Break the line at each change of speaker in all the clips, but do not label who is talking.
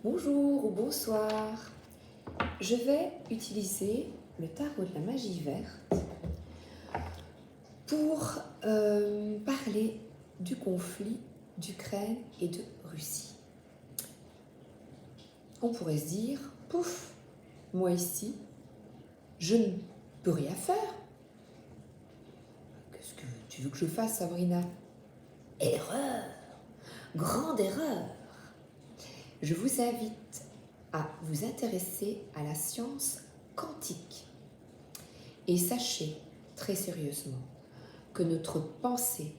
Bonjour ou bonsoir. Je vais utiliser le tarot de la magie verte pour parler du conflit d'Ukraine et de Russie. On pourrait se dire, pouf, moi ici, je ne peux rien faire. Qu'est-ce que tu veux que je fasse, Sabrina? Erreur, grande erreur. Je vous invite à vous intéresser à la science quantique. Et sachez très sérieusement que notre pensée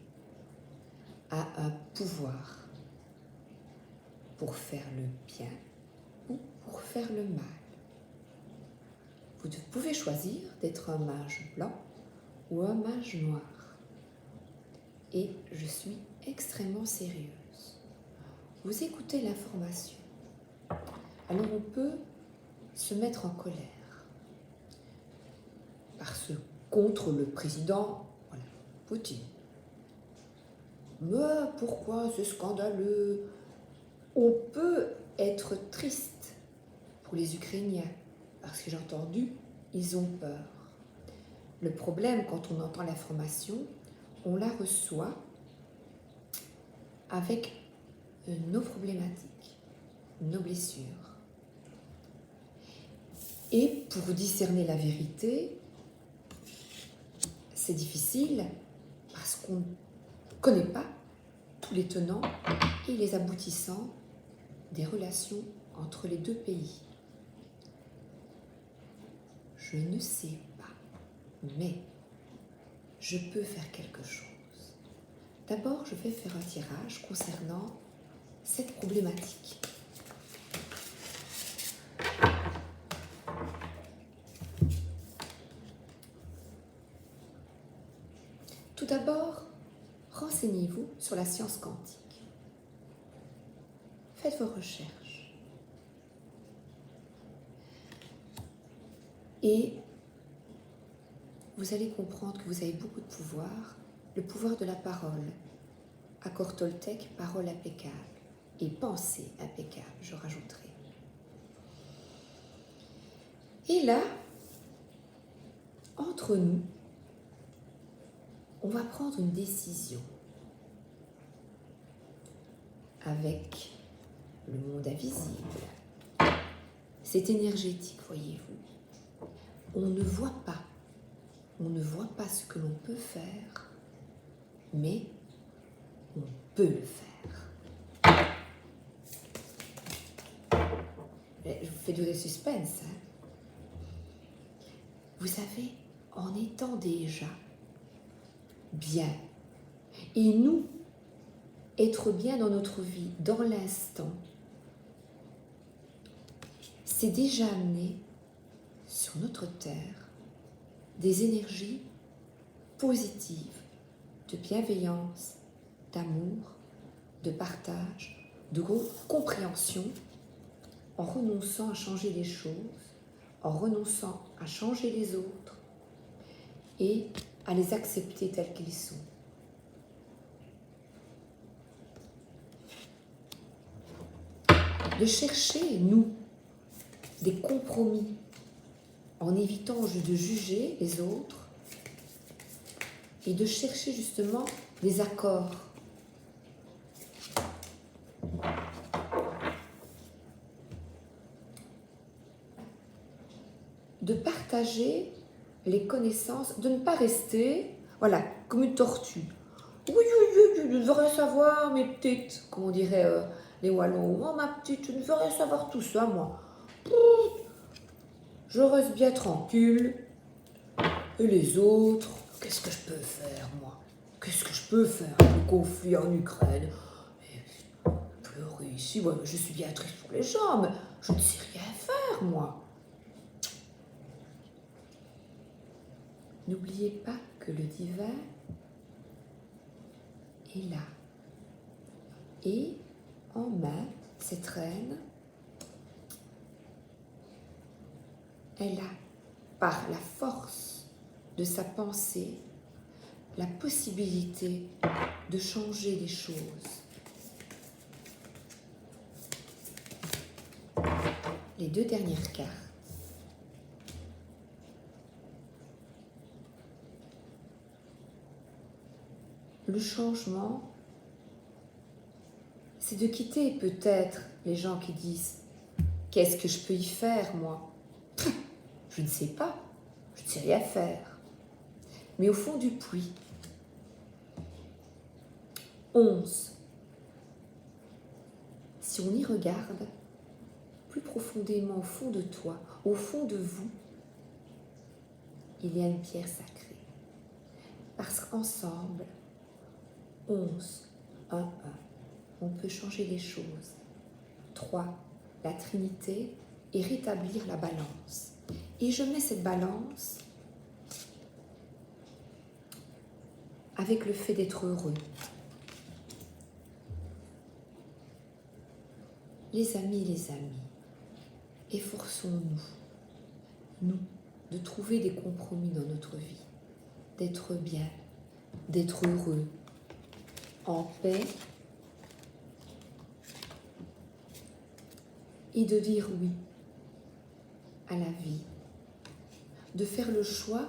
a un pouvoir pour faire le bien ou pour faire le mal. Vous pouvez choisir d'être un mage blanc ou un mage noir. Et je suis extrêmement sérieuse. Vous écoutez l'information. Alors on peut se mettre en colère. Parce contre le président Poutine. Mais pourquoi c'est scandaleux? On peut être triste pour les Ukrainiens, parce que j'ai entendu, ils ont peur. Le problème, quand on entend l'information, on la reçoit avec nos problématiques, nos blessures. Et pour discerner la vérité, c'est difficile parce qu'on ne connaît pas tous les tenants et les aboutissants des relations entre les deux pays. Je ne sais pas, mais je peux faire quelque chose. D'abord, je vais faire un tirage concernant cette problématique. Tout d'abord, renseignez-vous sur la science quantique. Faites vos recherches. Et vous allez comprendre que vous avez beaucoup de pouvoir, le pouvoir de la parole. Accord Toltec, parole impeccable. Et pensée impeccable, je rajouterai. Et là, entre nous, on va prendre une décision avec le monde invisible. C'est énergétique, voyez-vous. On ne voit pas ce que l'on peut faire, mais on peut le faire. Je vous fais durer le suspense. Vous savez, en étant déjà bien, et nous, être bien dans notre vie, dans l'instant, c'est déjà amener sur notre terre des énergies positives, de bienveillance, d'amour, de partage, de compréhension, en renonçant à changer les choses, en renonçant à changer les autres et à les accepter tels qu'ils sont. De chercher, nous, des compromis en évitant de juger les autres et de chercher justement des accords. De partager les connaissances, de ne pas rester, voilà, comme une tortue. Oui, je ne veux rien savoir, mes petites, comme on dirait les Wallons. Oh, ma petite, je ne veux rien savoir tout ça, moi. Je reste bien tranquille. Et les autres, qu'est-ce que je peux faire, moi? Qu'est-ce que je peux faire avec le conflit en Ukraine? Et pleurer ici, ouais, je suis bien triste pour les gens, mais je ne sais rien faire, moi. N'oubliez pas que le divin est là. Et en main, cette reine, elle a, par la force de sa pensée, la possibilité de changer les choses. les 2 dernières cartes. Le changement, c'est de quitter peut-être les gens qui disent « Qu'est-ce que je peux y faire, moi ?» Je ne sais pas, je ne sais rien faire. Mais au fond du puits, 11. Si on y regarde, plus profondément au fond de toi, au fond de vous, il y a une pierre sacrée. Parce qu'ensemble, 11, 1, 1, on peut changer les choses. 3, la Trinité et rétablir la balance. Et je mets cette balance avec le fait d'être heureux. Les amis, efforçons-nous, nous, de trouver des compromis dans notre vie, d'être bien, d'être heureux, en paix, et de dire oui à la vie, de faire le choix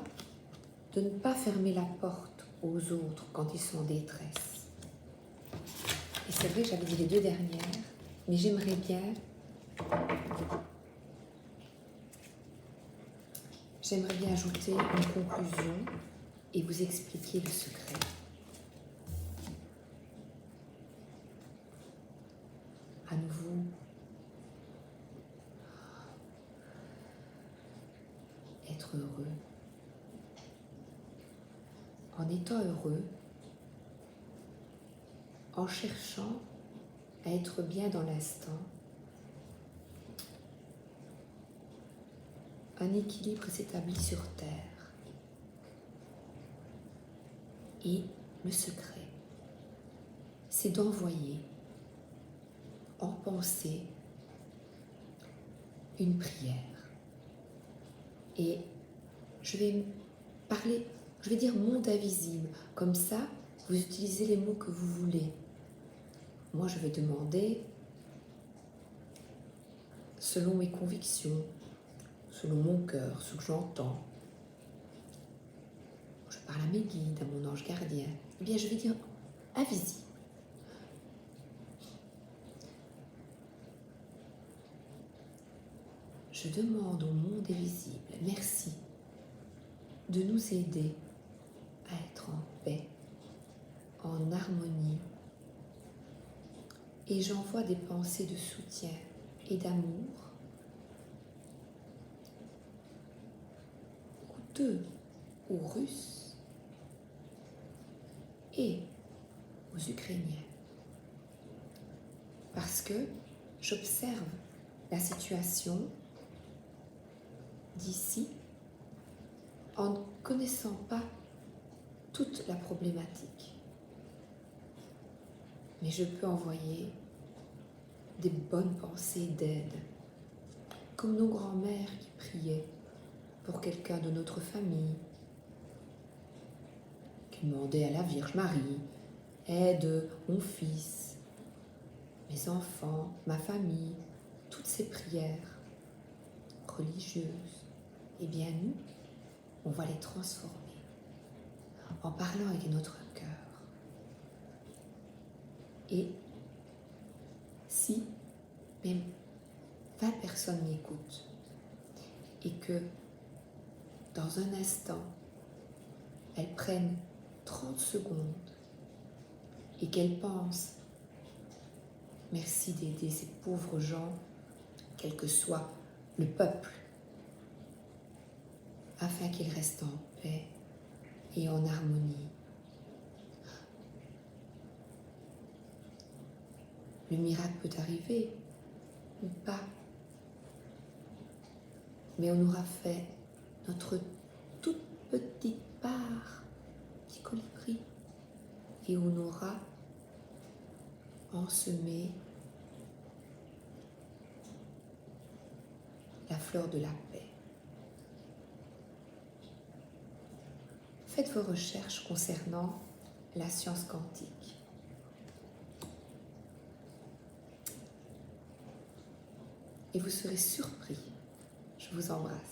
de ne pas fermer la porte aux autres quand ils sont en détresse. Et c'est vrai que j'avais dit les 2 dernières, mais j'aimerais bien ajouter une conclusion et vous expliquer le secret. À nouveau, être heureux. En étant heureux, en cherchant à être bien dans l'instant, un équilibre s'établit sur terre. Et le secret, c'est d'envoyer en pensée une prière. Et je vais dire monde invisible. Comme ça, vous utilisez les mots que vous voulez. Moi, je vais demander, selon mes convictions, selon mon cœur, ce que j'entends. Je parle à mes guides, à mon ange gardien. Eh bien, je vais dire invisible. Je demande au monde invisible, merci, de nous aider à être en paix, en harmonie. Et j'envoie des pensées de soutien et d'amour aux Russes et aux Ukrainiens. Parce que j'observe la situation d'ici en ne connaissant pas toute la problématique. Mais je peux envoyer des bonnes pensées d'aide, comme nos grands-mères qui priaient pour quelqu'un de notre famille, qui demandaient à la Vierge Marie, aide mon fils, mes enfants, ma famille, toutes ces prières religieuses. Eh bien nous, on va les transformer en parlant avec notre cœur. Et si même 20 personnes m'écoutent et que dans un instant, elles prennent 30 secondes et qu'elles pensent « Merci d'aider ces pauvres gens, quel que soit le peuple, afin qu'ils restent en paix et en harmonie. » Le miracle peut arriver ou pas, mais on aura fait notre toute petite part, petit colibri, et on aura ensemé la fleur de la paix. Faites vos recherches concernant la science quantique. et vous serez surpris. Je vous embrasse.